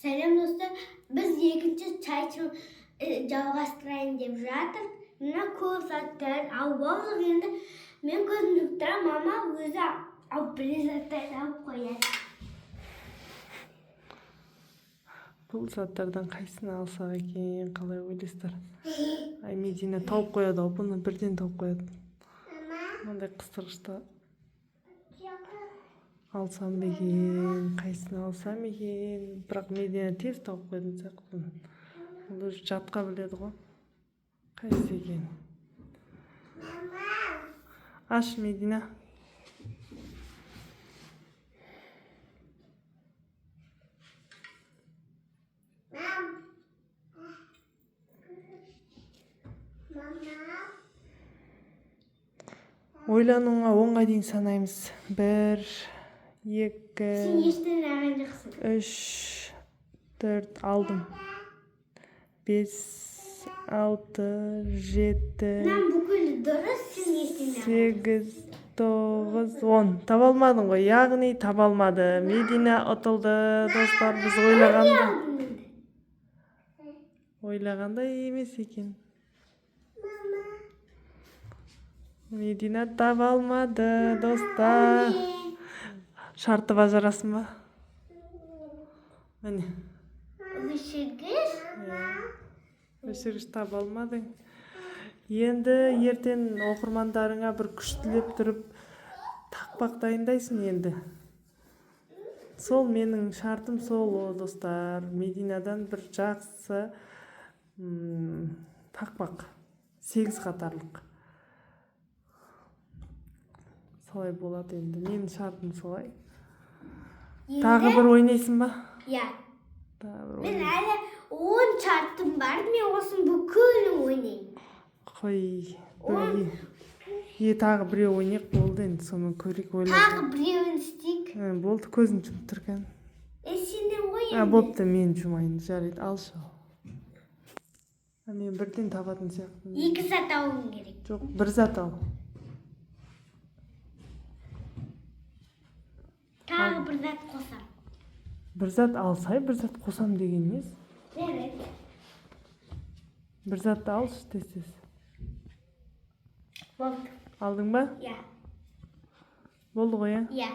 Selam dostlar. Biz ikinci çay için жалғастырайын деп жатыр. Мына көп заттар алып алдық енді. Мен көзімді тұрамын, мама өзі алып бір заттарды алып қояды. Бұл заттардан қайсысын алсақ екен, қалай ойлайсыздар? Ай, Медина тауып қояды, бұны бірден тауып қояды. Мынандай қыстырғышта алсам ба екен, қайсысын алсам екен? Бірақ Медина тез тауып қоятын сияқты. Бұл уже жатқа біледі ғой. Қайсы екен? Аш, Медина. Ойлануыңа 10-ға дейін санаймыз. 1, 2, Сен ештен ағын жақсың. 3, 4, алдым. 5, 6, 7, Мен бүкіл дұрыс, сен ештен ағын. 8, 9, 10. Таба алмадың ғой, яғни таба алмады. Медина ұтылды, достар, біз ойлағанда емес екен. Медина таба алмады, достар. Шартты бажарасың ба? Міне. Өшіргіш? Өшіргіш таба алмадың. Енді ертең оқырмандарыңа бір күш тілеп тұрып тақпақ дайындайсың енді. Сол менің шартым сол, достар. Мединадан бір жақсы тақпақ. 8 қатарлық. Солай болады енді. Менің шартым солай. Тағы бір ойнайсың ба? Иә. Мен әлі 10 шартым бар, мен осын бүкілін ойнайын. Қой. Тағы біреу ойнайық болды енді, соны көрейік ойлап. Тағы біреуін істейік. Болды, көзін жұмып тұрған. Сенден ғой енді. Бопты, мен жұмайын, жарайды, алшы. Мен бірден табатын сияқты. 2 зат алуым керек. Жоқ, 1 зат ал. Тағы 1 зат қосам. 1 зат алсай, 1 зат қосам деген емес. Evet. 1 затты алшы тез. Болды. Алдың ба? Иә. Болды ғой, иә? Иә.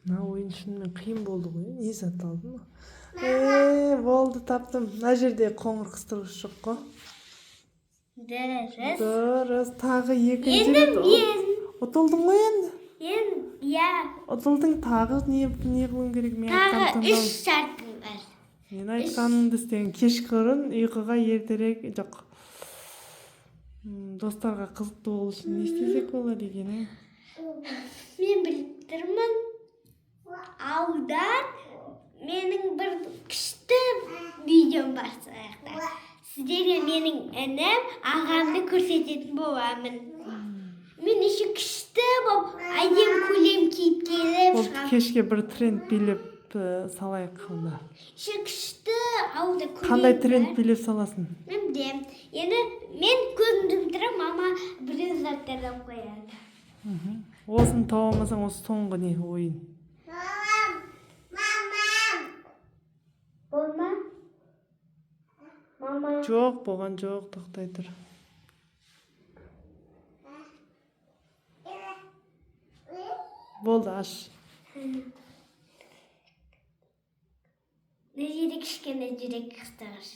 Мына ойын шынымен қиын болды ғой. Не зат алдың ба? Болды, таптым. Мына жерде қоңыр қыстырғыш жоқ қой. Дұрыс. Дұрыс. Тағы екінші Енді рет мен. ұтылдың ғой енді. Иә. Ұтылдың, тағы не қылуың керек? Тағы 3 шартым бар. Мен айтқанымды істеген. Кешқұрын ұйқыға ертерек жоқ. Достарға қызықты болу үшін не істесек болады екен? Мен біліп тұрмын. Аудан менің бір күшті видеом бар сояқта. Сіздерге менің інім ағамды көрсететін боламын. Мен еще күшті болып, әдем көлем киіп келіп шығамын. Кешке бір тренд билеп салайық қылды. Еще күшті ауылда көлем. Қандай тренд билеп саласың? Мен білем. Енді мен көзімді тұрып, мама біреу заттарды алып қояды. Осын тауамасаң, осы соңғы не ойын? Болма? Мама? Жоқ, болған жоқ, тоқтай тұр. Болды, аш. Мына жерде кішкене жүрек қыстырғыш.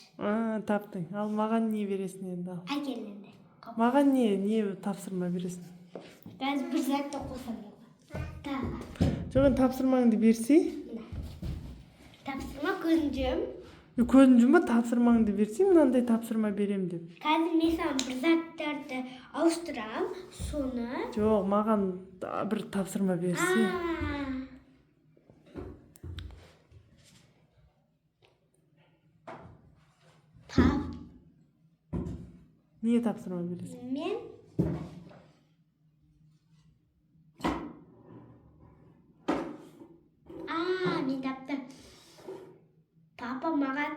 Таптың. Ал маған не бересің енді? Әкел енді. Маған не тапсырма бересің? Қазір 1 затты қосам. Тағы. Жоқ, тапсырмаңды берсей? Тапсырма көзін жум. Көзін жұмба тапсырмаңды берсей, мынандай тапсырма берем деп. Қазір мен саған 1 заттарды ауыстырам, соны. Жоқ, маған бір тапсырма берсей. Не тапсырма бересің? Мен таптым. Папа маған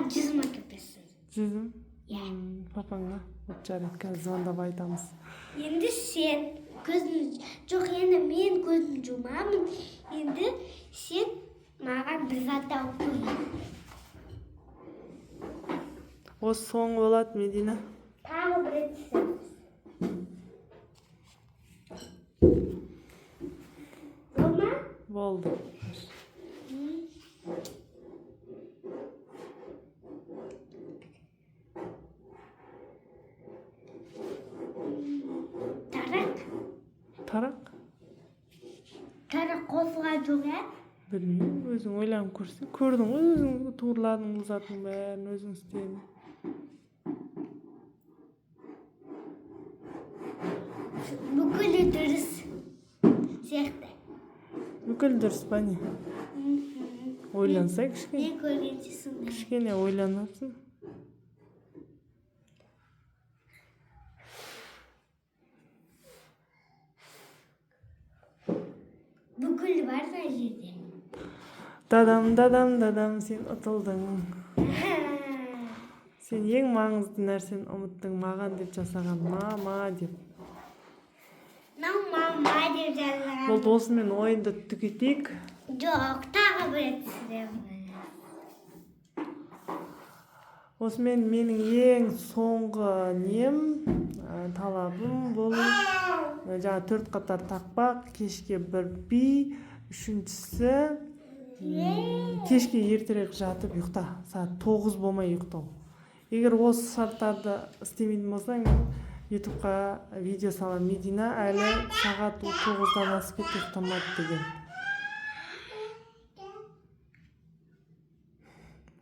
жүзім әкеп берсін. Жүзім? Иә. Папа айтпаң да. Вот жарайды, қазір звондап айтамыз. Енді сен көзін жоқ, енді мен көзін жұмамын. Енді сен маған бір зат алып қой. Осы соңғы болады, Медина. Тағы бір рет істейміз. Болды ма? Болды. Тарақ? Тарақ қосылған жоқ, ә? Білмеймін, өзің ойланып көрсең. Көрдің ғой, өзің турладың бұл заттың бәрін өзің істедің. Бүкілі дұрыс сияқты. Бүкіл дұрыс па не? Ойлансай кішкене. Мен көргенше сондай. Кішкене ойланасың. Бүкіл бар да жерде. Дадам, сен ұтылдың. Сен ең маңызды нәрсені ұмыттың, маған деп жасаған мама деп. Мама деп жазған. Болды, осымен ойынды түгетейік. Жоқ, тағы бір рет түсіремін. Осымен менің ең соңғы талабым бұл жаңа 4 қатар тақпақ, кешке бір би, үшіншісі кешке ертерек жатып ұйықта, сағат 9 болмай ұйықтау. Егер осы шарттарды істемейтін болсаң, YouTube'ға видео салам. Медина әлі сағат 9-дан асып кетіп ұйықтамады деген.